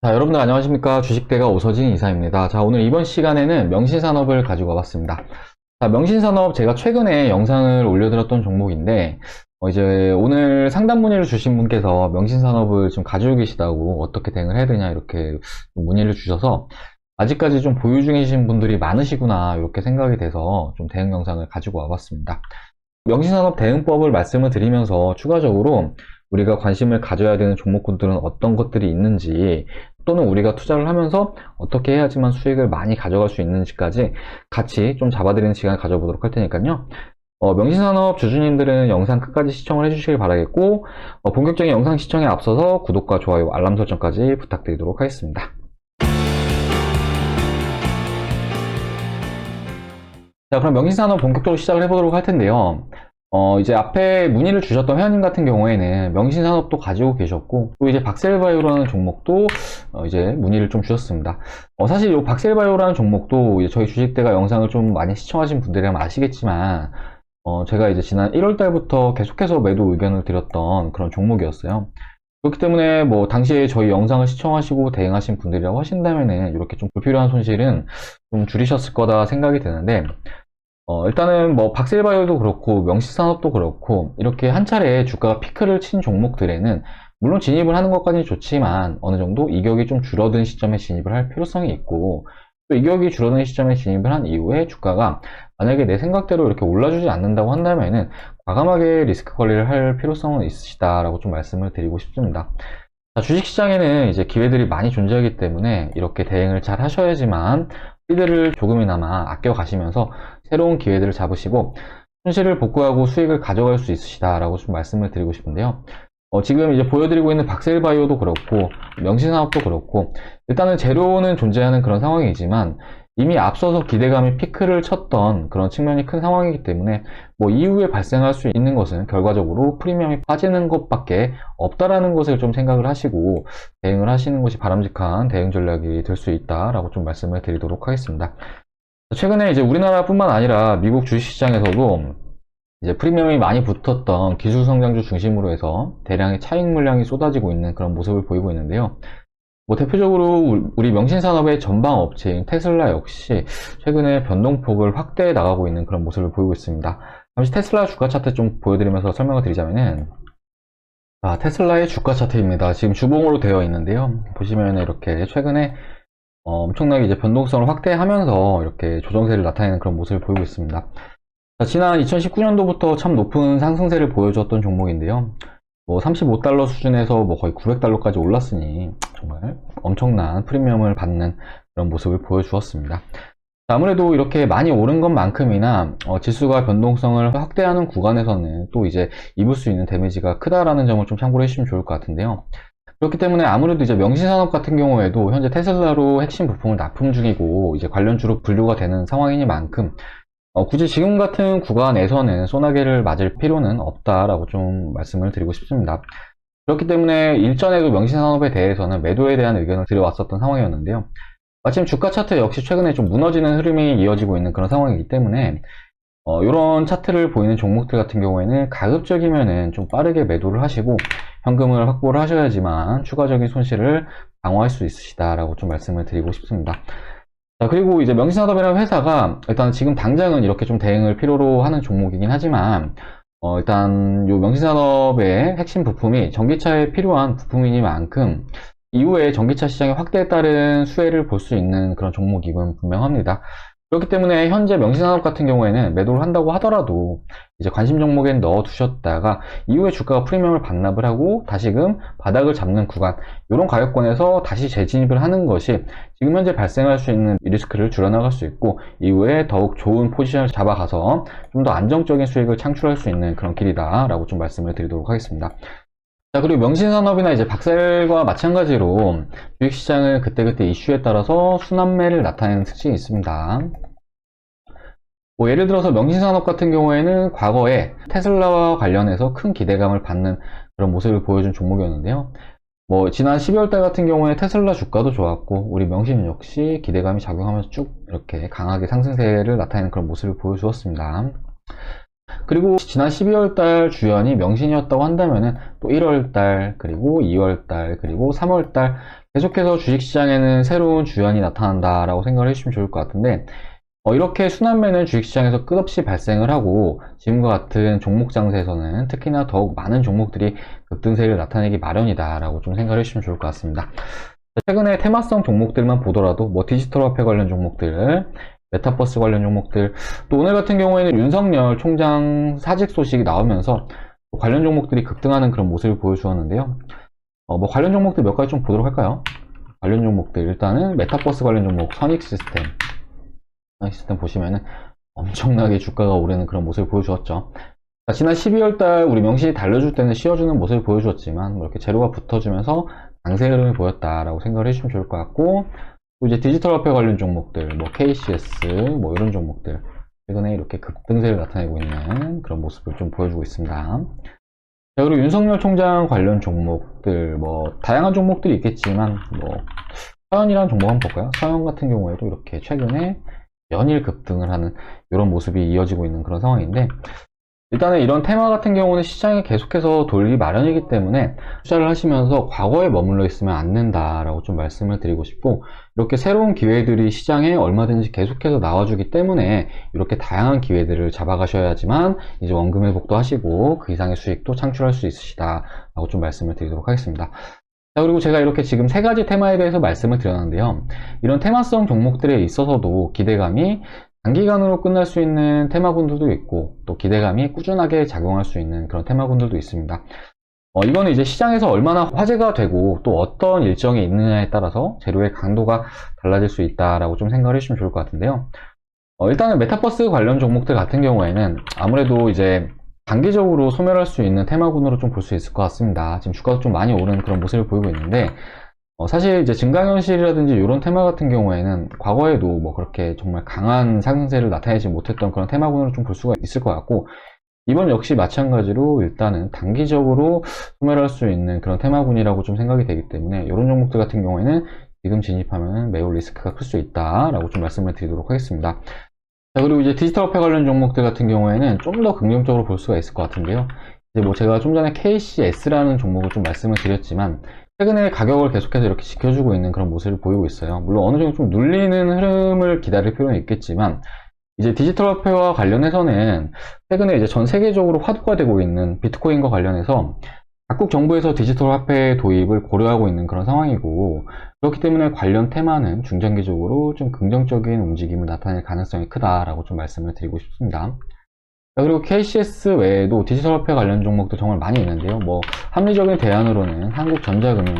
자, 여러분들 안녕하십니까. 주식대가 오서진 이사입니다. 자, 오늘 이번 시간에는 명신산업을 가지고 와봤습니다. 자, 명신산업 제가 최근에 영상을 올려드렸던 종목인데, 이제 오늘 상담 문의를 주신 분께서 명신산업을 좀 가지고 계시다고 어떻게 대응을 해야 되냐 이렇게 문의를 주셔서 아직까지 좀 보유 중이신 분들이 많으시구나 이렇게 생각이 돼서 좀 대응 영상을 가지고 와봤습니다. 명신산업 대응법을 말씀을 드리면서 추가적으로 우리가 관심을 가져야 되는 종목군들은 어떤 것들이 있는지 또는 우리가 투자를 하면서 어떻게 해야지만 수익을 많이 가져갈 수 있는지까지 같이 좀 잡아드리는 시간을 가져보도록 할 테니까요. 명신산업 주주님들은 영상 끝까지 시청을 해주시길 바라겠고 본격적인 영상 시청에 앞서서 구독과 좋아요, 알람 설정까지 부탁드리도록 하겠습니다. 자, 그럼 명신산업 본격적으로 시작을 해보도록 할 텐데요. 이제 앞에 문의를 주셨던 회원님 같은 경우에는 명신산업도 가지고 계셨고, 또 이제 박셀바이오라는 종목도 이제 문의를 좀 주셨습니다. 사실 이 박셀바이오라는 종목도 이제 저희 주식대가 영상을 좀 많이 시청하신 분들이라면 아시겠지만, 제가 이제 지난 1월 달부터 계속해서 매도 의견을 드렸던 그런 종목이었어요. 그렇기 때문에 뭐 당시에 저희 영상을 시청하시고 대응하신 분들이라고 하신다면은 이렇게 좀 불필요한 손실은 좀 줄이셨을 거다 생각이 드는데, 일단은 뭐 박셀바이오도 그렇고 명신산업도 그렇고 이렇게 한 차례 주가가 피크를 친 종목들에는 물론 진입을 하는 것까지는 좋지만 어느 정도 이격이 좀 줄어든 시점에 진입을 할 필요성이 있고, 또 이격이 줄어든 시점에 진입을 한 이후에 주가가 만약에 내 생각대로 이렇게 올라주지 않는다고 한다면은 과감하게 리스크 관리를 할 필요성은 있으시다라고 좀 말씀을 드리고 싶습니다. 자, 주식시장에는 이제 기회들이 많이 존재하기 때문에 이렇게 대응을 잘 하셔야지만 피드를 조금이나마 아껴 가시면서 새로운 기회들을 잡으시고 손실을 복구하고 수익을 가져갈 수 있으시다라고 좀 말씀을 드리고 싶은데요. 지금 이제 보여드리고 있는 박셀바이오도 그렇고 명신산업도 그렇고 일단은 재료는 존재하는 그런 상황이지만 이미 앞서서 기대감이 피크를 쳤던 그런 측면이 큰 상황이기 때문에 뭐 이후에 발생할 수 있는 것은 결과적으로 프리미엄이 빠지는 것밖에 없다라는 것을 좀 생각을 하시고 대응을 하시는 것이 바람직한 대응 전략이 될 수 있다라고 좀 말씀을 드리도록 하겠습니다. 최근에 이제 우리나라뿐만 아니라 미국 주식시장에서도 이제 프리미엄이 많이 붙었던 기술 성장주 중심으로 해서 대량의 차익 물량이 쏟아지고 있는 그런 모습을 보이고 있는데요. 뭐 대표적으로 우리 명신산업의 전방 업체인 테슬라 역시 최근에 변동폭을 확대해 나가고 있는 그런 모습을 보이고 있습니다. 잠시 테슬라 주가 차트 좀 보여드리면서 설명을 드리자면은, 테슬라의 주가 차트입니다. 지금 주봉으로 되어 있는데요. 보시면 이렇게 최근에 엄청나게 이제 변동성을 확대하면서 이렇게 조정세를 나타내는 그런 모습을 보이고 있습니다. 자, 지난 2019년도부터 참 높은 상승세를 보여줬던 종목인데요. 뭐 35달러 수준에서 뭐 거의 900달러까지 올랐으니 정말 엄청난 프리미엄을 받는 그런 모습을 보여주었습니다. 아무래도 이렇게 많이 오른 것만큼이나 지수가 변동성을 확대하는 구간에서는 또 이제 입을 수 있는 데미지가 크다라는 점을 좀 참고를 해주시면 좋을 것 같은데요. 그렇기 때문에 아무래도 이제 명신산업 같은 경우에도 현재 테슬라로 핵심 부품을 납품 중이고 이제 관련주로 분류가 되는 상황이니만큼 굳이 지금 같은 구간에서는 소나기를 맞을 필요는 없다라고 좀 말씀을 드리고 싶습니다. 그렇기 때문에 일전에도 명신산업에 대해서는 매도에 대한 의견을 드려왔었던 상황이었는데요. 마침 주가 차트 역시 최근에 좀 무너지는 흐름이 이어지고 있는 그런 상황이기 때문에 이런 차트를 보이는 종목들 같은 경우에는 가급적이면은 좀 빠르게 매도를 하시고 현금을 확보를 하셔야지만 추가적인 손실을 방어할 수 있으시다라고 좀 말씀을 드리고 싶습니다. 자, 그리고 이제 명신산업이라는 회사가 일단 지금 당장은 이렇게 좀 대응을 필요로 하는 종목이긴 하지만 일단 요 명신산업의 핵심 부품이 전기차에 필요한 부품이니만큼 이후에 전기차 시장의 확대에 따른 수혜를 볼 수 있는 그런 종목임은 분명합니다. 그렇기 때문에 현재 명신산업 같은 경우에는 매도를 한다고 하더라도 이제 관심 종목에 넣어 두셨다가 이후에 주가가 프리미엄을 반납을 하고 다시금 바닥을 잡는 구간, 이런 가격권에서 다시 재진입을 하는 것이 지금 현재 발생할 수 있는 리스크를 줄여나갈 수 있고 이후에 더욱 좋은 포지션을 잡아가서 좀 더 안정적인 수익을 창출할 수 있는 그런 길이다 라고 좀 말씀을 드리도록 하겠습니다. 자, 그리고 명신산업이나 이제 박셀과 마찬가지로 주식시장은 그때그때 이슈에 따라서 순환매를 나타내는 특징이 있습니다. 뭐 예를 들어서 명신산업 같은 경우에는 과거에 테슬라와 관련해서 큰 기대감을 받는 그런 모습을 보여준 종목이었는데요. 뭐 지난 12월달 같은 경우에 테슬라 주가도 좋았고 우리 명신 역시 기대감이 작용하면서 쭉 이렇게 강하게 상승세를 나타내는 그런 모습을 보여주었습니다. 그리고 지난 12월달 주연이 명신이었다고 한다면은 또 1월달, 그리고 2월달, 그리고 3월달 계속해서 주식시장에는 새로운 주연이 나타난다라고 생각을 해주시면 좋을 것 같은데, 이렇게 순환매는 주식시장에서 끝없이 발생을 하고 지금과 같은 종목 장세에서는 특히나 더욱 많은 종목들이 급등세를 나타내기 마련이다라고 좀 생각을 해주시면 좋을 것 같습니다. 최근에 테마성 종목들만 보더라도 뭐 디지털 화폐 관련 종목들, 메타버스 관련 종목들, 또 오늘 같은 경우에는 윤석열 총장 사직 소식이 나오면서 관련 종목들이 급등하는 그런 모습을 보여주었는데요. 뭐 관련 종목들 몇 가지 좀 보도록 할까요? 관련 종목들 일단은 메타버스 관련 종목 선익시스템 보시면은 엄청나게 주가가 오르는 그런 모습을 보여주었죠. 지난 12월달 우리 명신이 달려줄 때는 씌워주는 모습을 보여주었지만 뭐 이렇게 재료가 붙어주면서 강세 흐름을 보였다라고 생각을 해주시면 좋을 것 같고, 또 이제 디지털 화폐 관련 종목들 뭐 KCS 뭐 이런 종목들 최근에 이렇게 급등세를 나타내고 있는 그런 모습을 좀 보여주고 있습니다. 자, 그리고 윤석열 총장 관련 종목들 뭐 다양한 종목들이 있겠지만 뭐 서현이라는 종목 한번 볼까요? 서현 같은 경우에도 이렇게 최근에 연일 급등을 하는 이런 모습이 이어지고 있는 그런 상황인데, 일단은 이런 테마 같은 경우는 시장에 계속해서 돌기 마련이기 때문에 투자를 하시면서 과거에 머물러 있으면 안 된다라고 좀 말씀을 드리고 싶고, 이렇게 새로운 기회들이 시장에 얼마든지 계속해서 나와주기 때문에 이렇게 다양한 기회들을 잡아가셔야지만 이제 원금 회복도 하시고 그 이상의 수익도 창출할 수 있으시다라고 좀 말씀을 드리도록 하겠습니다. 자, 그리고 제가 이렇게 지금 세 가지 테마에 대해서 말씀을 드렸는데요. 이런 테마성 종목들에 있어서도 기대감이 단기간으로 끝날 수 있는 테마군들도 있고, 또 기대감이 꾸준하게 작용할 수 있는 그런 테마군들도 있습니다. 이거는 이제 시장에서 얼마나 화제가 되고 또 어떤 일정이 있느냐에 따라서 재료의 강도가 달라질 수 있다라고 좀 생각을 해주시면 좋을 것 같은데요. 일단은 메타버스 관련 종목들 같은 경우에는 아무래도 이제 단기적으로 소멸할 수 있는 테마군으로 좀 볼 수 있을 것 같습니다. 지금 주가도 좀 많이 오르는 그런 모습을 보이고 있는데, 사실 이제 증강현실이라든지 이런 테마 같은 경우에는 과거에도 뭐 그렇게 정말 강한 상승세를 나타내지 못했던 그런 테마군으로 좀 볼 수가 있을 것 같고, 이번 역시 마찬가지로 일단은 단기적으로 소멸할 수 있는 그런 테마군이라고 좀 생각이 되기 때문에 이런 종목들 같은 경우에는 지금 진입하면 매우 리스크가 클 수 있다라고 좀 말씀을 드리도록 하겠습니다. 자, 그리고 이제 디지털 화폐 관련 종목들 같은 경우에는 좀 더 긍정적으로 볼 수가 있을 것 같은데요. 이제 뭐 제가 좀 전에 KCS라는 종목을 좀 말씀을 드렸지만 최근에 가격을 계속해서 이렇게 지켜주고 있는 그런 모습을 보이고 있어요. 물론 어느 정도 좀 눌리는 흐름을 기다릴 필요는 있겠지만, 이제 디지털 화폐와 관련해서는 최근에 이제 전 세계적으로 화두가 되고 있는 비트코인과 관련해서 각국 정부에서 디지털 화폐 도입을 고려하고 있는 그런 상황이고, 그렇기 때문에 관련 테마는 중장기적으로 좀 긍정적인 움직임을 나타낼 가능성이 크다라고 좀 말씀을 드리고 싶습니다. 그리고 KCS 외에도 디지털 화폐 관련 종목도 정말 많이 있는데요. 뭐 합리적인 대안으로는 한국전자금융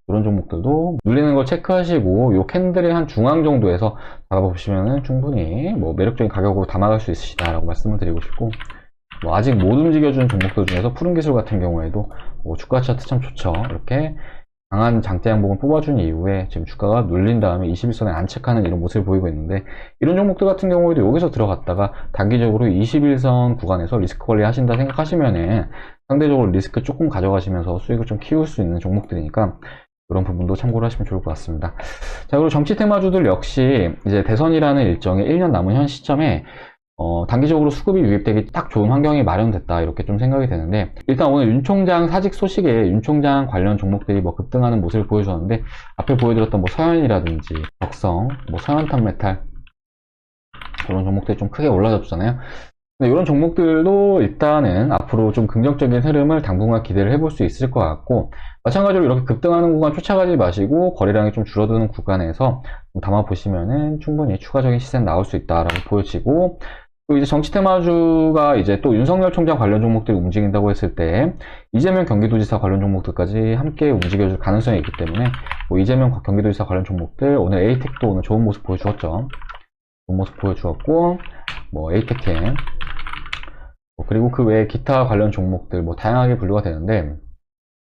이런 종목들도 눌리는 걸 체크하시고 요 캔들의 한 중앙 정도에서 잡아보시면 충분히 뭐 매력적인 가격으로 담아갈 수 있으시다라고 말씀을 드리고 싶고, 뭐 아직 못 움직여준 종목들 중에서 푸른기술 같은 경우에도 뭐 주가 차트 참 좋죠. 이렇게 강한 장대 양봉을 뽑아준 이후에 지금 주가가 눌린 다음에 21선에 안착하는 이런 모습을 보이고 있는데, 이런 종목들 같은 경우에도 여기서 들어갔다가 단기적으로 21선 구간에서 리스크 관리 하신다 생각하시면은 상대적으로 리스크 조금 가져가시면서 수익을 좀 키울 수 있는 종목들이니까 그런 부분도 참고를 하시면 좋을 것 같습니다. 자, 그리고 정치 테마주들 역시 이제 대선이라는 일정에 1년 남은 현 시점에 단기적으로 수급이 유입되기 딱 좋은 환경이 마련됐다 이렇게 좀 생각이 되는데, 일단 오늘 윤 총장 사직 소식에 윤 총장 관련 종목들이 뭐 급등하는 모습을 보여주었는데, 앞에 보여드렸던 뭐 서현이라든지 적성, 뭐 서현탄 메탈 이런 종목들이 좀 크게 올라졌잖아요. 근데 이런 종목들도 일단은 앞으로 좀 긍정적인 흐름을 당분간 기대를 해볼 수 있을 것 같고, 마찬가지로 이렇게 급등하는 구간 쫓아가지 마시고 거래량이 좀 줄어드는 구간에서 담아보시면은 충분히 추가적인 시세는 나올 수 있다라고 보여지고, 또 이제 정치 테마주가 이제 또 윤석열 총장 관련 종목들이 움직인다고 했을 때 이재명 경기도지사 관련 종목들까지 함께 움직여줄 가능성이 있기 때문에 뭐 이재명 경기도지사 관련 종목들 오늘 에이텍도 오늘 좋은 모습 보여주었죠. 좋은 모습 보여주었고, 뭐 에이텍캠 그리고 그 외에 기타 관련 종목들 뭐 다양하게 분류가 되는데,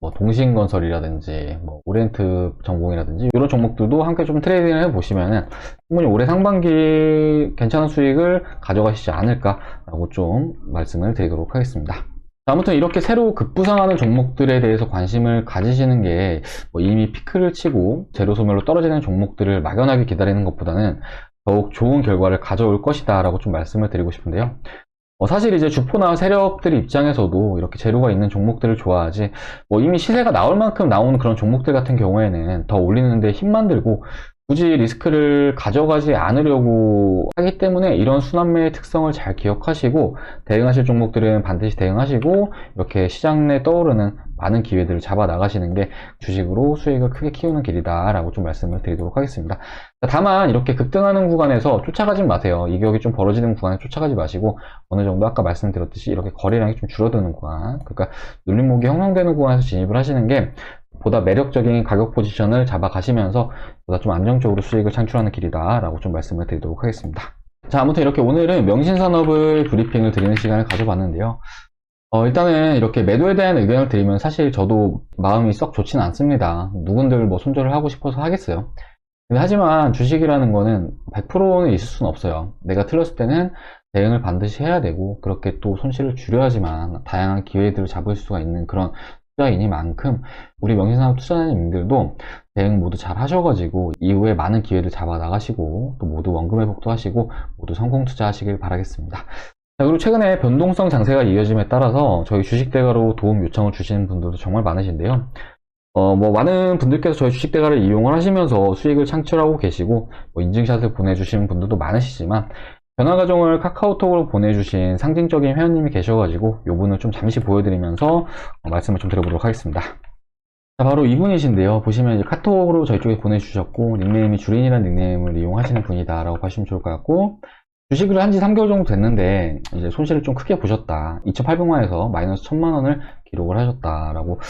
뭐 동신건설이라든지 뭐 오리엔트 전공이라든지 이런 종목들도 함께 좀 트레이딩을 해보시면은 충분히 올해 상반기 괜찮은 수익을 가져가시지 않을까라고 좀 말씀을 드리도록 하겠습니다. 아무튼 이렇게 새로 급부상하는 종목들에 대해서 관심을 가지시는 게 뭐 이미 피크를 치고 재료 소멸로 떨어지는 종목들을 막연하게 기다리는 것보다는 더욱 좋은 결과를 가져올 것이다 라고 좀 말씀을 드리고 싶은데요. 사실 이제 주포나 세력들 입장에서도 이렇게 재료가 있는 종목들을 좋아하지, 이미 시세가 나올 만큼 나오는 그런 종목들 같은 경우에는 더 올리는데 힘만 들고 굳이 리스크를 가져가지 않으려고 하기 때문에, 이런 순환매의 특성을 잘 기억하시고 대응하실 종목들은 반드시 대응하시고, 이렇게 시장 내 떠오르는 많은 기회들을 잡아 나가시는 게 주식으로 수익을 크게 키우는 길이다 라고 좀 말씀을 드리도록 하겠습니다. 다만 이렇게 급등하는 구간에서 쫓아가지 마세요. 이격이 좀 벌어지는 구간에 쫓아가지 마시고, 어느 정도 아까 말씀드렸듯이 이렇게 거래량이 좀 줄어드는 구간, 그러니까 눌림목이 형성되는 구간에서 진입을 하시는 게 보다 매력적인 가격 포지션을 잡아가시면서 보다 좀 안정적으로 수익을 창출하는 길이다 라고 좀 말씀을 드리도록 하겠습니다. 자, 아무튼 이렇게 오늘은 명신산업의 브리핑을 드리는 시간을 가져봤는데요. 일단은 이렇게 매도에 대한 의견을 드리면 사실 저도 마음이 썩 좋지는 않습니다. 누군들 손절을 하고 싶어서 하겠어요. 하지만 주식이라는 거는 100%는 있을 수는 없어요. 내가 틀렸을 때는 대응을 반드시 해야 되고, 그렇게 또 손실을 줄여야지만 다양한 기회들을 잡을 수가 있는 그런 투자이니만큼, 우리 명신산업 투자자님들도 대응 모두 잘 하셔가지고 이후에 많은 기회를 잡아 나가시고, 또 모두 원금 회복도 하시고 모두 성공 투자하시길 바라겠습니다. 자, 그리고 최근에 변동성 장세가 이어짐에 따라서 저희 주식대가로 도움 요청을 주시는 분들도 정말 많으신데요. 많은 분들께서 저희 주식대가를 이용을 하시면서 수익을 창출하고 계시고, 인증샷을 보내주시는 분들도 많으시지만, 변화과정을 카카오톡으로 보내주신 상징적인 회원님이 계셔가지고 이분을 좀 잠시 보여드리면서 말씀을 좀 드려보도록 하겠습니다. 자, 바로 이분이신데요. 보시면 이제 카톡으로 저희 쪽에 보내주셨고, 닉네임이 주린이라는 닉네임을 이용하시는 분이다 라고 보시면 좋을 것 같고, 주식을 한지 3개월 정도 됐는데 이제 손실을 좀 크게 보셨다, 2,800만원에서 마이너스 1,000만원을 기록을 하셨다라고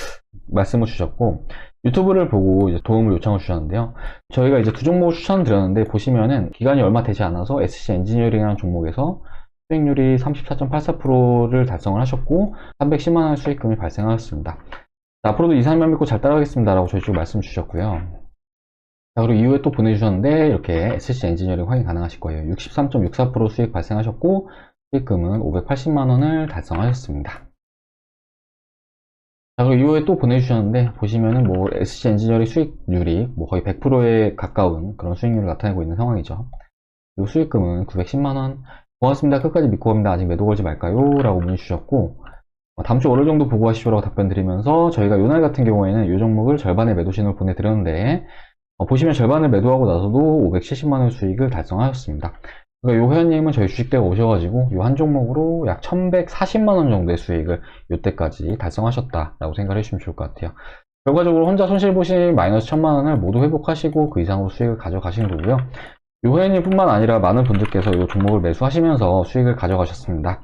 말씀을 주셨고, 유튜브를 보고 이제 도움을 요청을 주셨는데요. 저희가 이제 두 종목을 추천드렸는데, 보시면은 기간이 얼마 되지 않아서 SC 엔지니어링이라는 종목에서 수익률이 34.84%를 달성을 하셨고 310만원의 수익금이 발생하였습니다. 앞으로도 이상만 믿고 잘 따라가겠습니다 라고 저희 쪽 말씀 주셨고요. 자, 그리고 이후에 또 보내주셨는데, 이렇게 SC 엔지니어링 확인 가능하실 거예요. 63.64% 수익 발생하셨고 수익금은 580만원을 달성하셨습니다. 자, 그리고 이후에 또 보내주셨는데, 보시면은 SC 엔지니어링 수익률이 거의 100%에 가까운 그런 수익률을 나타내고 있는 상황이죠. 그리고 수익금은 910만원. 고맙습니다. 끝까지 믿고 갑니다. 아직 매도 걸지 말까요? 라고 문의 주셨고, 다음 주 월요일 정도 보고 하시오라고 답변 드리면서, 저희가 요날 같은 경우에는 이 종목을 절반의 매도 신호를 보내드렸는데, 보시면 절반을 매도하고 나서도 570만원 수익을 달성하였습니다. 그러니까 요 회원님은 저희 주식대가 오셔가지고 요 한 종목으로 약 1140만원 정도의 수익을 요때까지 달성하셨다라고 생각을 해주시면 좋을 것 같아요. 결과적으로 혼자 손실 보신 마이너스 1000만원을 모두 회복하시고 그 이상으로 수익을 가져가신 거고요. 요 회원님 뿐만 아니라 많은 분들께서 요 종목을 매수하시면서 수익을 가져가셨습니다.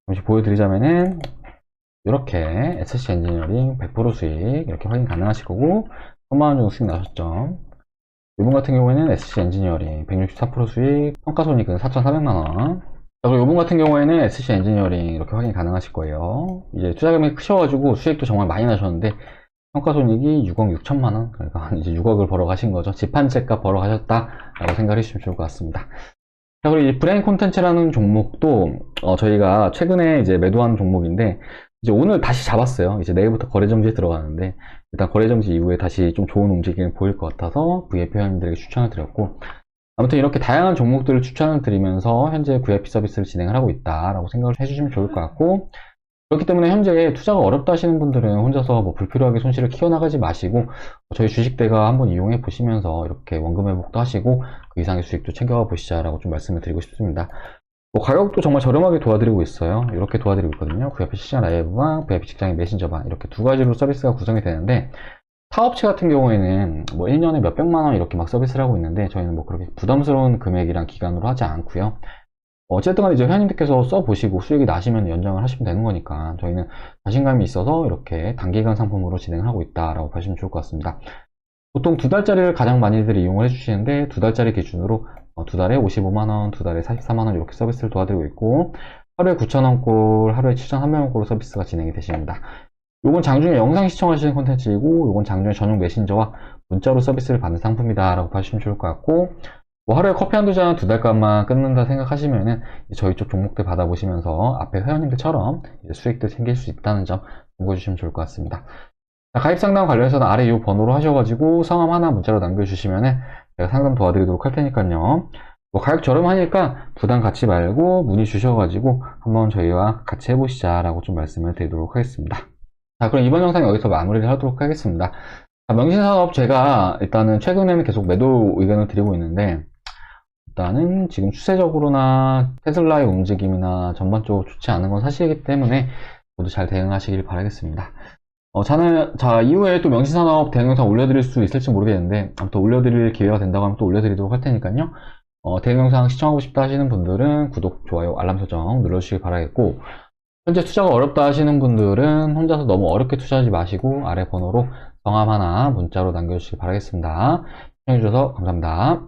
잠시 보여드리자면은 이렇게 SC 엔지니어링 100% 수익 이렇게 확인 가능하실 거고, 1000만원 정도 수익 나셨죠. 이번 같은 경우에는 SC 엔지니어링 164% 수익, 평가손익은 4,400만원. 그리고 이번 같은 경우에는 SC 엔지니어링 이렇게 확인 가능하실 거예요. 이제 투자금이 크셔가지고 수익도 정말 많이 나셨는데, 평가손익이 6억 6천만원. 그러니까 이제 6억을 벌어 가신 거죠. 집 한 채 값 벌어 가셨다라고 생각해 주시면 좋을 것 같습니다. 자, 그리고 이 브레인 콘텐츠라는 종목도 저희가 최근에 이제 매도한 종목인데, 이제 오늘 다시 잡았어요. 이제 내일부터 거래정지에 들어가는데, 일단 거래정지 이후에 다시 좀 좋은 움직임을 보일 것 같아서 VIP 회원님들에게 추천을 드렸고, 아무튼 이렇게 다양한 종목들을 추천을 드리면서 현재 VIP 서비스를 진행을 하고 있다라고 생각을 해주시면 좋을 것 같고, 그렇기 때문에 현재 투자가 어렵다 하시는 분들은 혼자서 불필요하게 손실을 키워나가지 마시고, 저희 주식대가 한번 이용해 보시면서 이렇게 원금 회복도 하시고 그 이상의 수익도 챙겨가 보시자라고 좀 말씀을 드리고 싶습니다. 가격도 정말 저렴하게 도와드리고 있어요. 이렇게 도와드리고 있거든요. VIP 시장 라이브와 VIP 직장인 메신저방, 이렇게 두 가지로 서비스가 구성이 되는데, 사업체 같은 경우에는 1년에 몇백만원 이렇게 막 서비스를 하고 있는데, 저희는 그렇게 부담스러운 금액이랑 기간으로 하지 않고요. 어쨌든 간에 이제 회원님들께서 써보시고 수익이 나시면 연장을 하시면 되는 거니까, 저희는 자신감이 있어서 이렇게 단기간 상품으로 진행을 하고 있다라고 보시면 좋을 것 같습니다. 보통 두 달짜리를 가장 많이들 이용을 해주시는데, 두 달짜리 기준으로 두 달에 55만원, 두 달에 44만원 이렇게 서비스를 도와드리고 있고, 하루에 9,000원꼴, 하루에 7,300원꼴로 서비스가 진행이 되십니다. 요건 장중에 영상 시청하시는 콘텐츠이고, 요건 장중에 전용 메신저와 문자로 서비스를 받는 상품이다 라고 봐주시면 좋을 것 같고, 하루에 커피 한두 잔 두 달간만 끊는다 생각하시면은 저희 쪽 종목들 받아보시면서 앞에 회원님들처럼 수익들 챙길 수 있다는 점 참고해주시면 좋을 것 같습니다. 자, 가입 상담 관련해서는 아래 이 번호로 하셔가지고 성함 하나 문자로 남겨주시면은 제가 상담 도와드리도록 할 테니까요. 뭐 가격 저렴하니까 부담 갖지 말고 문의 주셔가지고 한번 저희와 같이 해보시자라고 좀 말씀을 드리도록 하겠습니다. 자, 그럼 이번 영상 여기서 마무리를 하도록 하겠습니다. 자, 명신산업 제가 일단은 최근에는 계속 매도 의견을 드리고 있는데, 일단은 지금 추세적으로나 테슬라의 움직임이나 전반적으로 좋지 않은 건 사실이기 때문에 모두 잘 대응하시길 바라겠습니다. 자, 이후에 또 명신산업 대응 영상 올려드릴 수 있을지 모르겠는데, 아무튼 올려드릴 기회가 된다고 하면 또 올려드리도록 할 테니까요. 대응 영상 시청하고 싶다 하시는 분들은 구독, 좋아요, 알람 설정 눌러주시기 바라겠고, 현재 투자가 어렵다 하시는 분들은 혼자서 너무 어렵게 투자하지 마시고 아래 번호로 성함 하나 문자로 남겨주시기 바라겠습니다. 시청해주셔서 감사합니다.